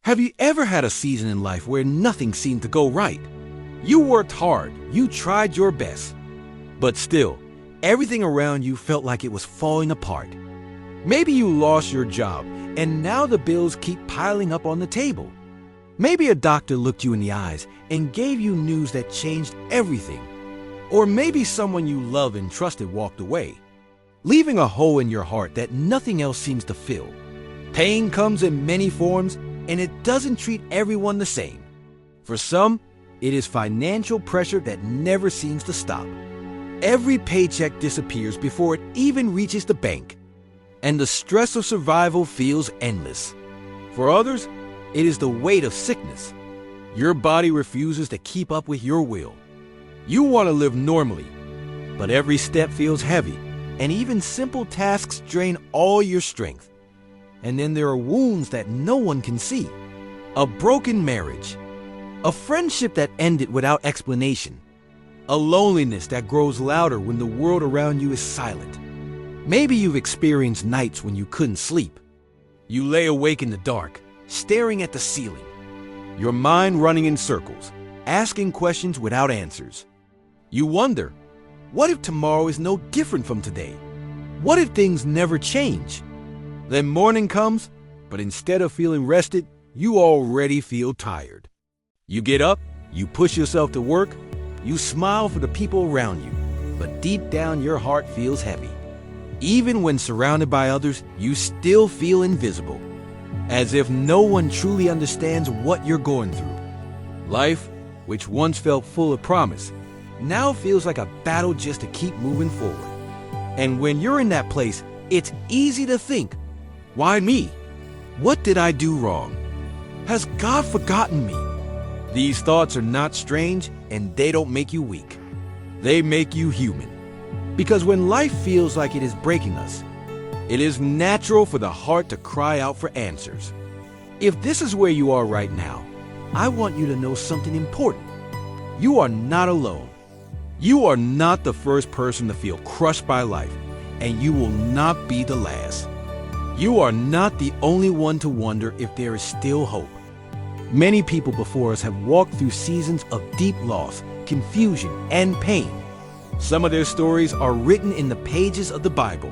Have you ever had a season in life where nothing seemed to go right? You worked hard, you tried your best, but still, everything around you felt like it was falling apart. Maybe you lost your job, and now the bills keep piling up on the table. Maybe a doctor looked you in the eyes and gave you news that changed everything. Or maybe someone you loved and trusted walked away, leaving a hole in your heart that nothing else seems to fill. Pain comes in many forms, and it doesn't treat everyone the same. For some, it is financial pressure that never seems to stop. Every paycheck disappears before it even reaches the bank, and the stress of survival feels endless. For others, it is the weight of sickness. Your body refuses to keep up with your will. You want to live normally, but every step feels heavy, and even simple tasks drain all your strength. And then there are wounds that no one can see. A broken marriage, a friendship that ended without explanation, a loneliness that grows louder when the world around you is silent. Maybe you've experienced nights when you couldn't sleep. You lay awake in the dark, staring at the ceiling, your mind running in circles, asking questions without answers. You wonder, what if tomorrow is no different from today? What if things never change? Then morning comes, but instead of feeling rested, you already feel tired. You get up, you push yourself to work, you smile for the people around you, but deep down your heart feels heavy. Even when surrounded by others, you still feel invisible, as if no one truly understands what you're going through. Life, which once felt full of promise, now feels like a battle just to keep moving forward. And when you're in that place, it's easy to think, why me? What did I do wrong? Has God forgotten me? These thoughts are not strange, and they don't make you weak. They make you human. Because when life feels like it is breaking us, it is natural for the heart to cry out for answers. If this is where you are right now, I want you to know something important. You are not alone. You are not the first person to feel crushed by life, and you will not be the last. You are not the only one to wonder if there is still hope. Many people before us have walked through seasons of deep loss, confusion, and pain. Some of their stories are written in the pages of the Bible.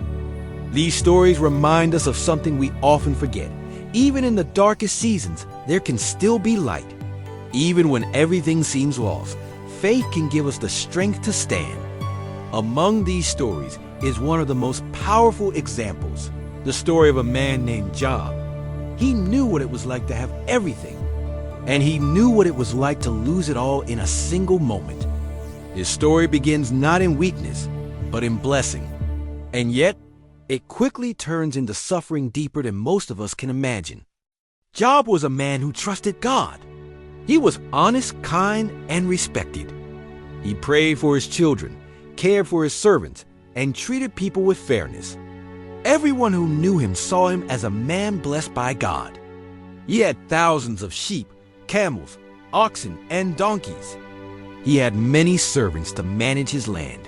These stories remind us of something we often forget. Even in the darkest seasons, there can still be light. Even when everything seems lost, faith can give us the strength to stand. Among these stories is one of the most powerful examples, the story of a man named Job. He knew what it was like to have everything, and he knew what it was like to lose it all in a single moment. His story begins not in weakness, but in blessing. And yet, it quickly turns into suffering deeper than most of us can imagine. Job was a man who trusted God. He was honest, kind, and respected. He prayed for his children, cared for his servants, and treated people with fairness. Everyone who knew him saw him as a man blessed by God. He had thousands of sheep, camels, oxen, and donkeys. He had many servants to manage his land.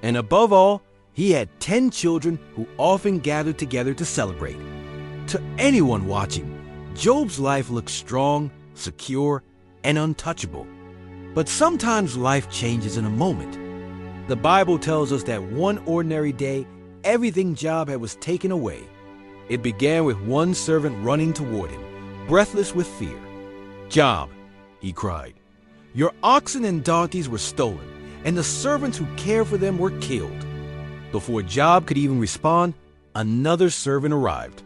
And above all, he had 10 children who often gathered together to celebrate. To anyone watching, Job's life looked strong, secure, and untouchable. But sometimes life changes in a moment. The Bible tells us that one ordinary day, everything Job had was taken away. It began with one servant running toward him, breathless with fear. "Job," he cried, "your oxen and donkeys were stolen, and the servants who cared for them were killed." Before Job could even respond, another servant arrived.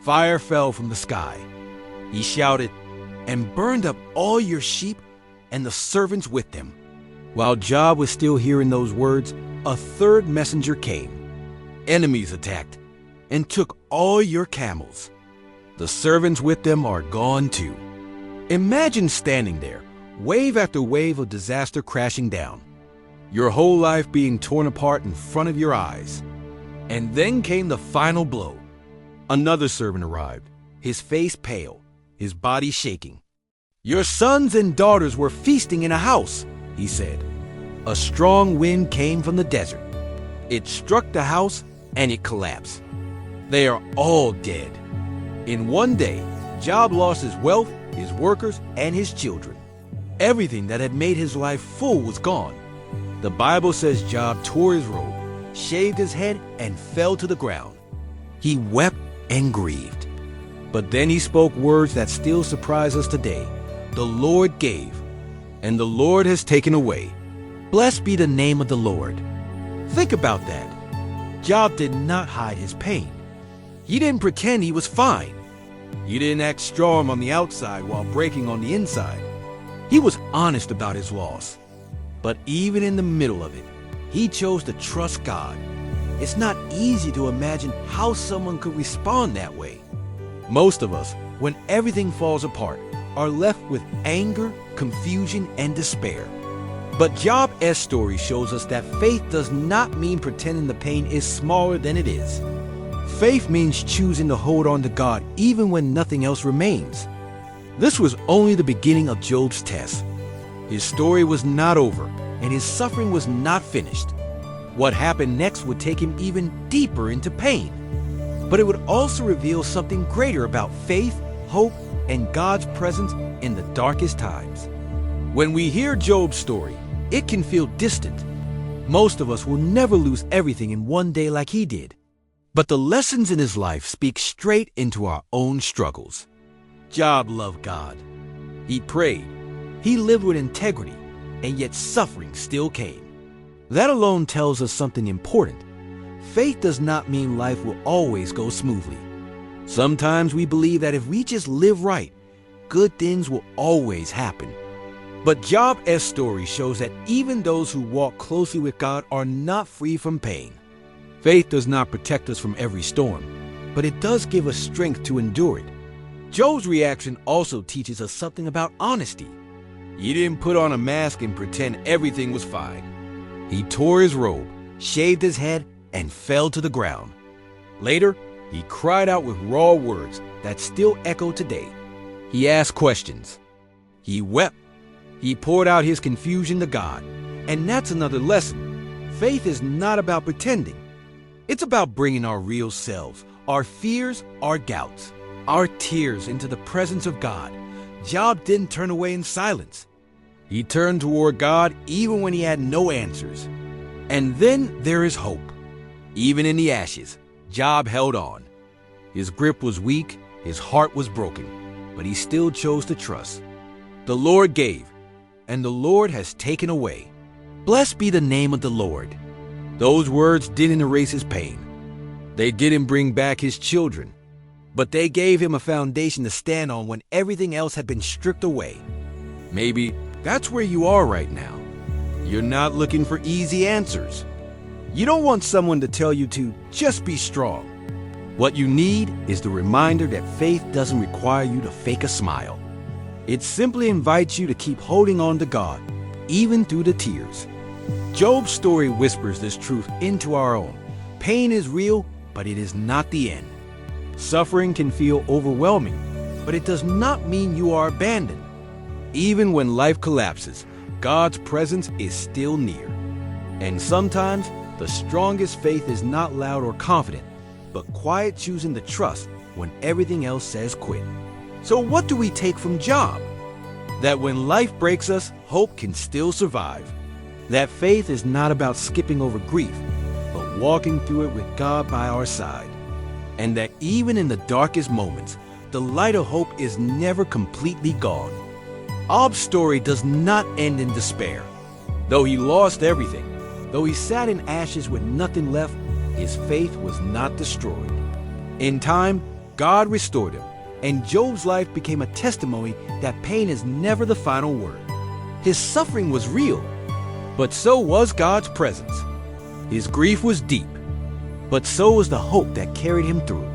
Fire fell from the sky. He shouted, "And burned up all your sheep and the servants with them." While Job was still hearing those words, a third messenger came. "Enemies attacked and took all your camels. The servants with them are gone too." Imagine standing there, wave after wave of disaster crashing down, your whole life being torn apart in front of your eyes. And then came the final blow. Another servant arrived, his face pale, his body shaking. "Your sons and daughters were feasting in a house," he said. A strong wind came from the desert. It struck the house and it collapsed. They are all dead. In one day, Job lost his wealth, his workers, and his children. Everything that had made his life full was gone. The Bible says Job tore his robe, shaved his head, and fell to the ground. He wept and grieved. But then he spoke words that still surprise us today. The Lord gave, and the Lord has taken away. Blessed be the name of the Lord. Think about that. Job did not hide his pain. He didn't pretend he was fine. He didn't act strong on the outside while breaking on the inside. He was honest about his loss. But even in the middle of it, he chose to trust God. It's not easy to imagine how someone could respond that way. Most of us, when everything falls apart, are left with anger, confusion, and despair. But Job's story shows us that faith does not mean pretending the pain is smaller than it is. Faith means choosing to hold on to God even when nothing else remains. This was only the beginning of Job's test. His story was not over, and his suffering was not finished. What happened next would take him even deeper into pain. But it would also reveal something greater about faith, hope, and God's presence in the darkest times. When we hear Job's story, it can feel distant. Most of us will never lose everything in one day like he did. But the lessons in his life speak straight into our own struggles. Job loved God. He prayed. He lived with integrity, and yet suffering still came. That alone tells us something important. Faith does not mean life will always go smoothly. Sometimes we believe that if we just live right, good things will always happen. But Job's story shows that even those who walk closely with God are not free from pain. Faith does not protect us from every storm, but it does give us strength to endure it. Job's reaction also teaches us something about honesty. He didn't put on a mask and pretend everything was fine. He tore his robe, shaved his head, and fell to the ground. Later, he cried out with raw words that still echo today. He asked questions. He wept. He poured out his confusion to God. And that's another lesson. Faith is not about pretending. It's about bringing our real selves, our fears, our doubts, our tears into the presence of God. Job didn't turn away in silence. He turned toward God even when he had no answers. And then there is hope. Even in the ashes, Job held on. His grip was weak, his heart was broken, but he still chose to trust. The Lord gave, and the Lord has taken away. Blessed be the name of the Lord. Those words didn't erase his pain. They didn't bring back his children, but they gave him a foundation to stand on when everything else had been stripped away. Maybe that's where you are right now. You're not looking for easy answers. You don't want someone to tell you to just be strong. What you need is the reminder that faith doesn't require you to fake a smile. It simply invites you to keep holding on to God, even through the tears. Job's story whispers this truth into our own. Pain is real, but it is not the end. Suffering can feel overwhelming, but it does not mean you are abandoned. Even when life collapses, God's presence is still near. And sometimes, the strongest faith is not loud or confident, but quiet choosing to trust when everything else says quit. So what do we take from Job? That when life breaks us, hope can still survive. That faith is not about skipping over grief, but walking through it with God by our side. And that even in the darkest moments, the light of hope is never completely gone. Job's story does not end in despair. Though he lost everything, though he sat in ashes with nothing left, his faith was not destroyed. In time, God restored him, and Job's life became a testimony that pain is never the final word. His suffering was real, but so was God's presence. His grief was deep, but so was the hope that carried him through.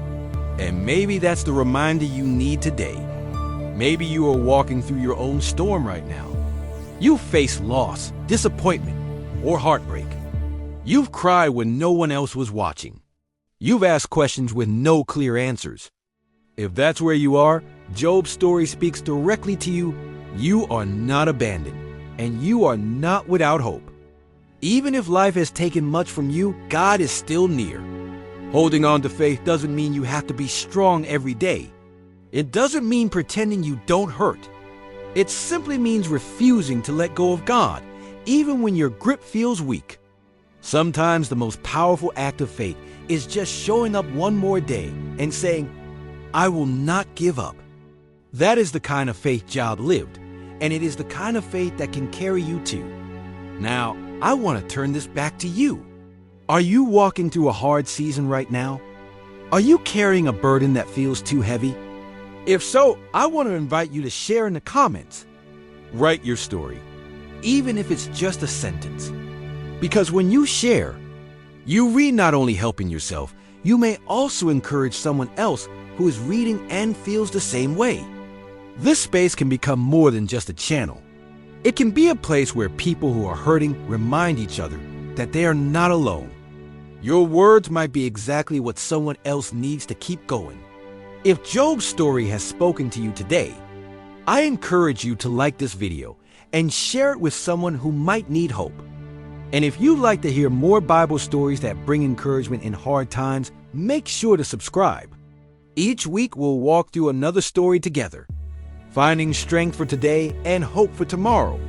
And maybe that's the reminder you need today. Maybe you are walking through your own storm right now. You've faced loss, disappointment, or heartbreak. You've cried when no one else was watching. You've asked questions with no clear answers. If that's where you are, Job's story speaks directly to you. You are not abandoned, and you are not without hope. Even if life has taken much from you, God is still near. Holding on to faith doesn't mean you have to be strong every day. It doesn't mean pretending you don't hurt. It simply means refusing to let go of God, even when your grip feels weak. Sometimes the most powerful act of faith is just showing up one more day and saying, I will not give up. That is the kind of faith Job lived, and it is the kind of faith that can carry you too. Now, I want to turn this back to you. Are you walking through a hard season right now? Are you carrying a burden that feels too heavy? If so, I want to invite you to share in the comments. Write your story, even if it's just a sentence. Because when you share, you read not only helping yourself, you may also encourage someone else who is reading and feels the same way. This space can become more than just a channel. It can be a place where people who are hurting remind each other that they are not alone. Your words might be exactly what someone else needs to keep going. If Job's story has spoken to you today, I encourage you to like this video and share it with someone who might need hope. And if you'd like to hear more Bible stories that bring encouragement in hard times, make sure to subscribe. Each week we'll walk through another story together, finding strength for today and hope for tomorrow.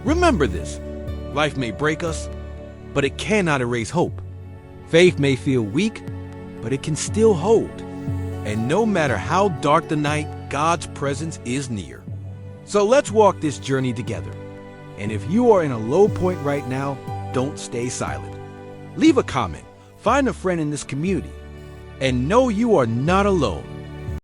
Remember this, life may break us, but it cannot erase hope. Faith may feel weak, but it can still hold. And no matter how dark the night, God's presence is near. So let's walk this journey together. And if you are in a low point right now, don't stay silent. Leave a comment, find a friend in this community, and know you are not alone.